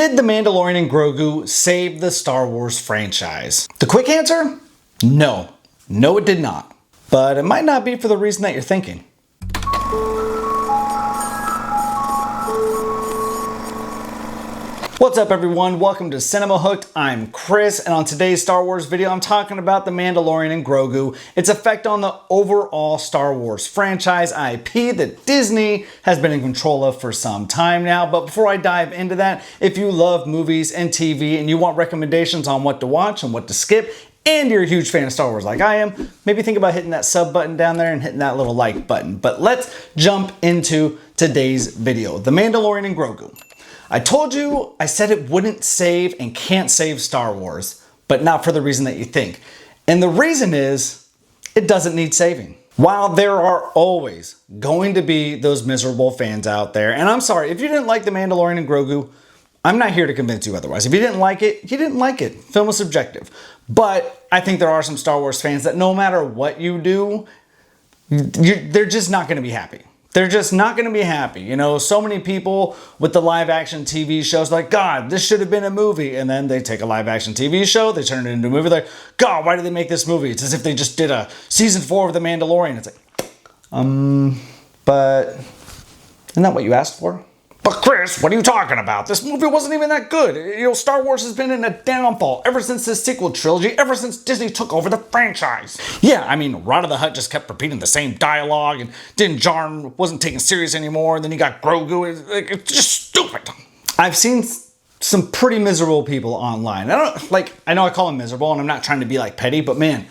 Did The Mandalorian and Grogu save the Star Wars franchise? The quick answer? No. No, it did not. But it might not be for the reason that you're thinking. What's up everyone, welcome to Cinema Hooked. I'm Chris, and on today's Star Wars video, I'm talking about The Mandalorian and Grogu, its effect on the overall Star Wars franchise IP that Disney has been in control of for some time now. But before I dive into that, if you love movies and TV and you want recommendations on what to watch and what to skip, and you're a huge fan of Star Wars like I am, maybe think about hitting that sub button down there and hitting that little like button. But let's jump into today's video, The Mandalorian and Grogu. I told you, I said it wouldn't save and can't save Star Wars, but not for the reason that you think. And the reason is, it doesn't need saving. While there are always going to be those miserable fans out there, and I'm sorry, if you didn't like The Mandalorian and Grogu, I'm not here to convince you otherwise. If you didn't like it, you didn't like it. Film is subjective. But I think there are some Star Wars fans that no matter what you do, they're just not going to be happy. They're just not going to be happy. You know, so many people with the live action TV shows like, God, this should have been a movie. And then they take a live action TV show, they turn it into a movie. They're like, God, why did they make this movie? It's as if they just did a season 4 of The Mandalorian. It's like, but isn't that what you asked for? But Chris, what are you talking about? This movie wasn't even that good. You know, Star Wars has been in a downfall ever since this sequel trilogy, ever since Disney took over the franchise. Yeah, I mean, Rada the Hutt just kept repeating the same dialogue, and Din Djarin wasn't taken serious anymore, and then you got Grogu. It's just stupid. I've seen some pretty miserable people online. I know I call them miserable, and I'm not trying to be like petty, but man,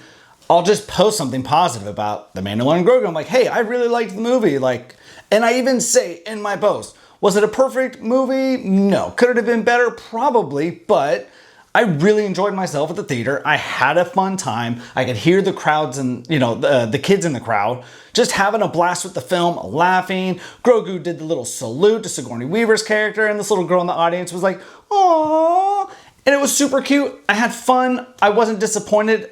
I'll just post something positive about The Mandalorian and Grogu. I'm like, hey, I really liked the movie. And I even say in my post, was it a perfect movie? No. Could it have been better? Probably, but I really enjoyed myself at the theater. I had a fun time. I could hear the crowds and, you know, the kids in the crowd just having a blast with the film, laughing. Grogu did the little salute to Sigourney Weaver's character, and this little girl in the audience was like, aww. And it was super cute. I had fun. I wasn't disappointed,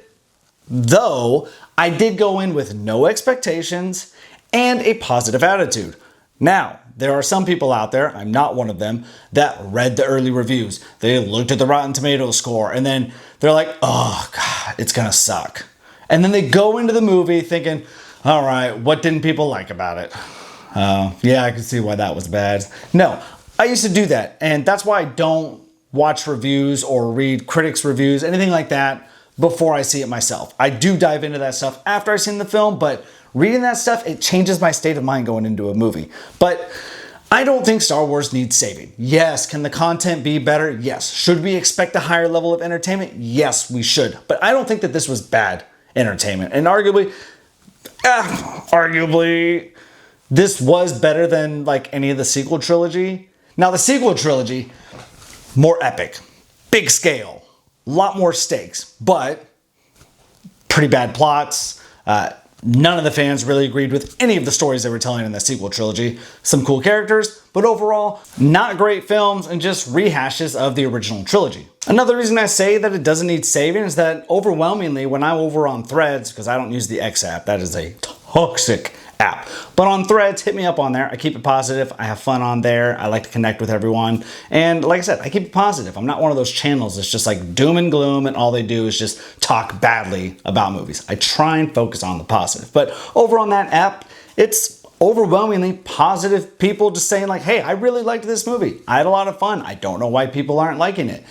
though I did go in with no expectations and a positive attitude. Now, there are some people out there, I'm not one of them, that read the early reviews. They looked at the Rotten Tomatoes score, and then they're like, oh God, it's gonna suck. And then they go into the movie thinking, all right, what didn't people like about it? Yeah, I can see why that was bad. No, I used to do that, and that's why I don't watch reviews or read critics' reviews, anything like that, before I see it myself. I do dive into that stuff after I've seen the film, but reading that stuff, it changes my state of mind going into a movie. But I don't think Star Wars needs saving. Yes, can the content be better? Yes. Should we expect a higher level of entertainment? Yes, we should. But I don't think that this was bad entertainment. And arguably, this was better than like any of the sequel trilogy. Now the sequel trilogy, more epic, big scale, a lot more stakes, but pretty bad plots. None of the fans really agreed with any of the stories they were telling in the sequel trilogy. Some cool characters, but overall, not great films and just rehashes of the original trilogy. Another reason I say that it doesn't need saving is that overwhelmingly when I'm over on Threads, because I don't use the X app, that is a toxic app. But on Threads, hit me up on there. I keep it positive. I have fun on there. I like to connect with everyone. And like I said, I keep it positive. I'm not one of those channels that's just like doom and gloom and all they do is just talk badly about movies. I try and focus on the positive. But over on that app, it's overwhelmingly positive people just saying like, hey, I really liked this movie. I had a lot of fun. I don't know why people aren't liking it.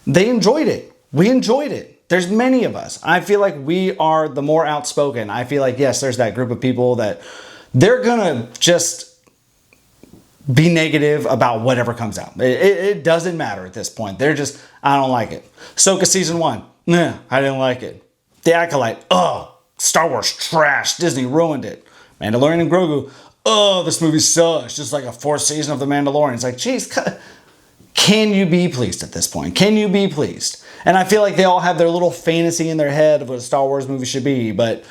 They enjoyed it. We enjoyed it. There's many of us. I feel like we are the more outspoken. I feel like, yes, there's that group of people that they're gonna just be negative about whatever comes out. It doesn't matter at this point. They're just, I don't like it. Ahsoka season 1, nah, I didn't like it. The Acolyte, oh, Star Wars trash, Disney ruined it. Mandalorian and Grogu, oh, this movie sucks, just like a 4th season of The Mandalorian. It's like, geez, can you be pleased at this point? Can you be pleased? And I feel like they all have their little fantasy in their head of what a Star Wars movie should be, but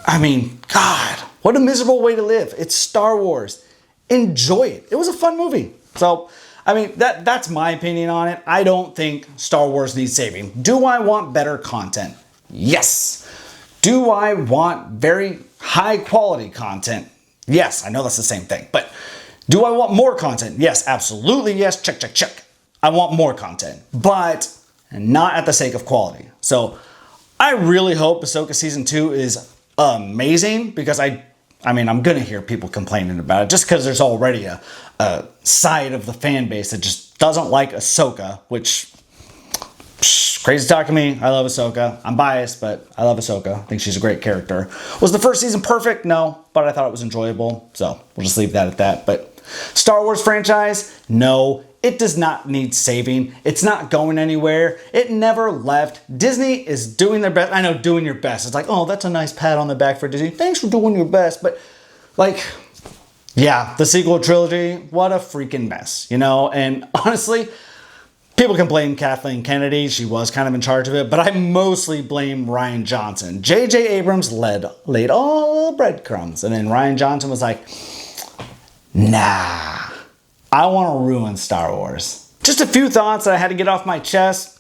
I mean, God, what a miserable way to live. It's Star Wars. Enjoy it. It was a fun movie. So, I mean, that's my opinion on it. I don't think Star Wars needs saving. Do I want better content? Yes. Do I want very high quality content? Yes, I know that's the same thing, but do I want more content? Yes, absolutely yes. Check, check, check. I want more content, but not at the sake of quality. So I really hope Ahsoka Season 2 is amazing, because I'm gonna hear people complaining about it just because there's already a side of the fan base that just doesn't like Ahsoka, which, crazy talk to me. I love Ahsoka. I'm biased, but I love Ahsoka. I think she's a great character. Was the first season perfect? No, but I thought it was enjoyable. So we'll just leave that at that. But Star Wars franchise, no, it does not need saving. It's not going anywhere. It never left. Disney is doing their best. I know, doing your best. It's like, oh, that's a nice pat on the back for Disney. Thanks for doing your best. But like, yeah, the sequel trilogy, what a freaking mess, you know? And honestly, people can blame Kathleen Kennedy. She was kind of in charge of it, but I mostly blame Rian Johnson. J.J. Abrams laid all the breadcrumbs, and then Rian Johnson was like, nah, I want to ruin Star Wars. Just a few thoughts that I had to get off my chest.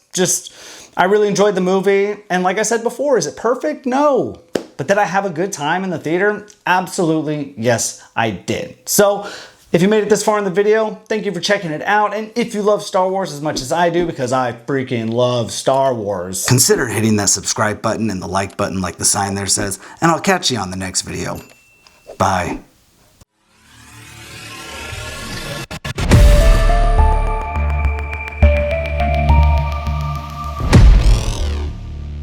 I really enjoyed the movie, and like I said before, is it perfect? No. But did I have a good time in the theater? Absolutely, yes, I did. So, if you made it this far in the video, thank you for checking it out. And if you love Star Wars as much as I do, because I freaking love Star Wars, consider hitting that subscribe button and the like button like the sign there says, and I'll catch you on the next video. Bye.